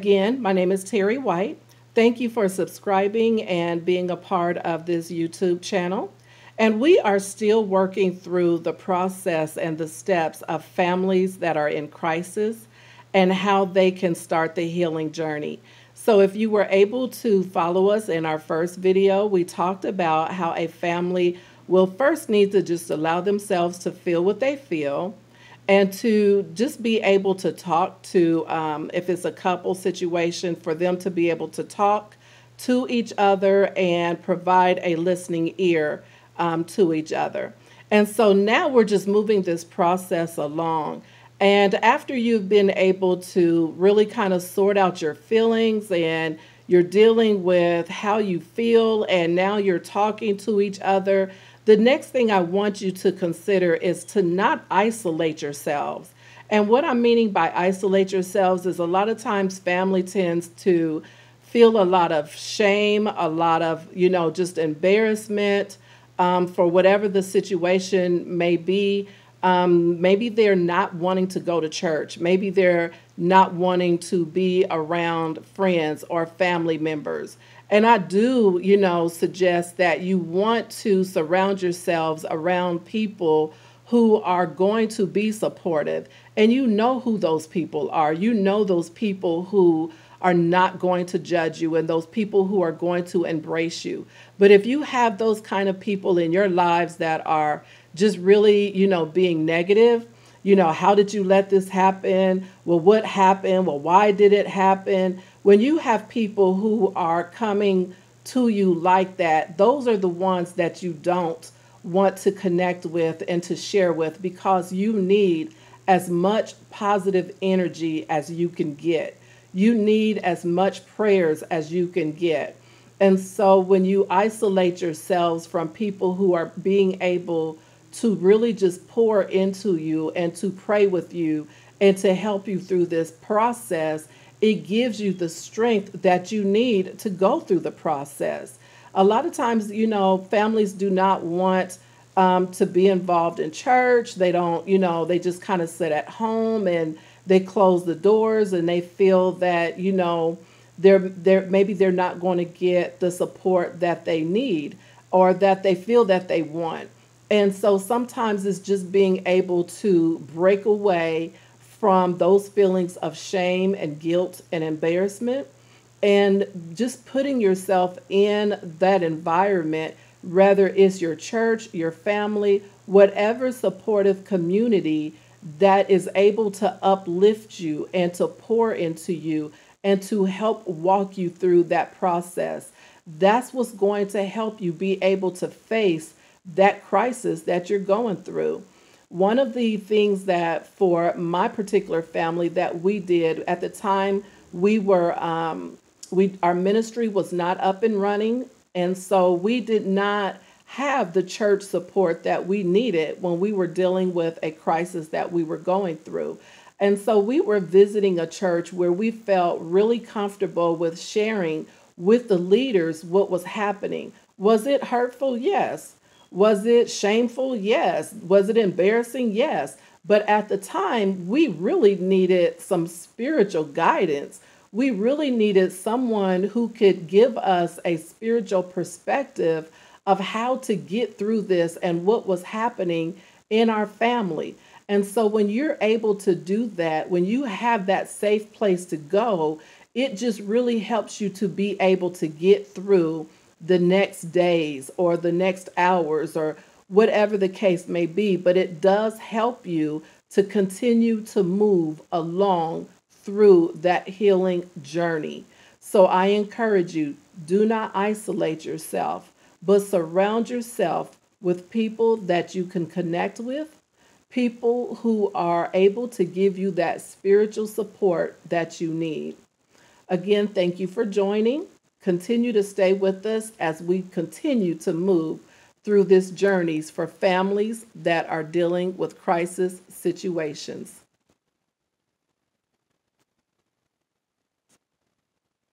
Again, my name is Terry White. Thank you for subscribing and being a part of this YouTube channel. And we are still working through the process and the steps of families that are in crisis and how they can start the healing journey. So if you were able to follow us in our first video, we talked about how a family will first need to just allow themselves to feel what they feel and to just be able to talk to, if it's a couple situation, for them to be able to talk to each other and provide a listening ear to each other. And so now we're just moving this process along. And after you've been able to really kind of sort out your feelings and you're dealing with how you feel and now you're talking to each other, the next thing I want you to consider is to not isolate yourselves. And what I'm meaning by isolate yourselves is a lot of times family tends to feel a lot of shame, a lot of, just embarrassment for whatever the situation may be. Maybe they're not wanting to go to church. Maybe they're not wanting to be around friends or family members. And I do, suggest that you want to surround yourselves around people who are going to be supportive. And you know who those people are. You know those people who are not going to judge you and those people who are going to embrace you. But if you have those kind of people in your lives that are just really, being negative, how did you let this happen? Well, what happened? Well, why did it happen? When you have people who are coming to you like that, those are the ones that you don't want to connect with and to share with, because you need as much positive energy as you can get. You need as much prayers as you can get. And so when you isolate yourselves from people who are being able to really just pour into you and to pray with you and to help you through this process, it gives you the strength that you need to go through the process. A lot of times, families do not want to be involved in church. They don't, they just kind of sit at home and they close the doors and they feel that, maybe they're not going to get the support that they need or that they feel that they want. And so sometimes it's just being able to break away from those feelings of shame and guilt and embarrassment and just putting yourself in that environment, whether it's your church, your family, whatever supportive community that is able to uplift you and to pour into you and to help walk you through that process. That's what's going to help you be able to face that crisis that you're going through. One of the things that for my particular family that we did at the time, we were our ministry was not up and running, and so we did not have the church support that we needed when we were dealing with a crisis that we were going through. And so we were visiting a church where we felt really comfortable with sharing with the leaders what was happening. Was it hurtful? Yes. Was it shameful? Yes. Was it embarrassing? Yes. But at the time, we really needed some spiritual guidance. We really needed someone who could give us a spiritual perspective of how to get through this and what was happening in our family. And so when you're able to do that, when you have that safe place to go, it just really helps you to be able to get through the next days or the next hours or whatever the case may be. But it does help you to continue to move along through that healing journey. So I encourage you, do not isolate yourself, but surround yourself with people that you can connect with, people who are able to give you that spiritual support that you need. Again, thank you for joining. Continue to stay with us as we continue to move through this journeys for families that are dealing with crisis situations.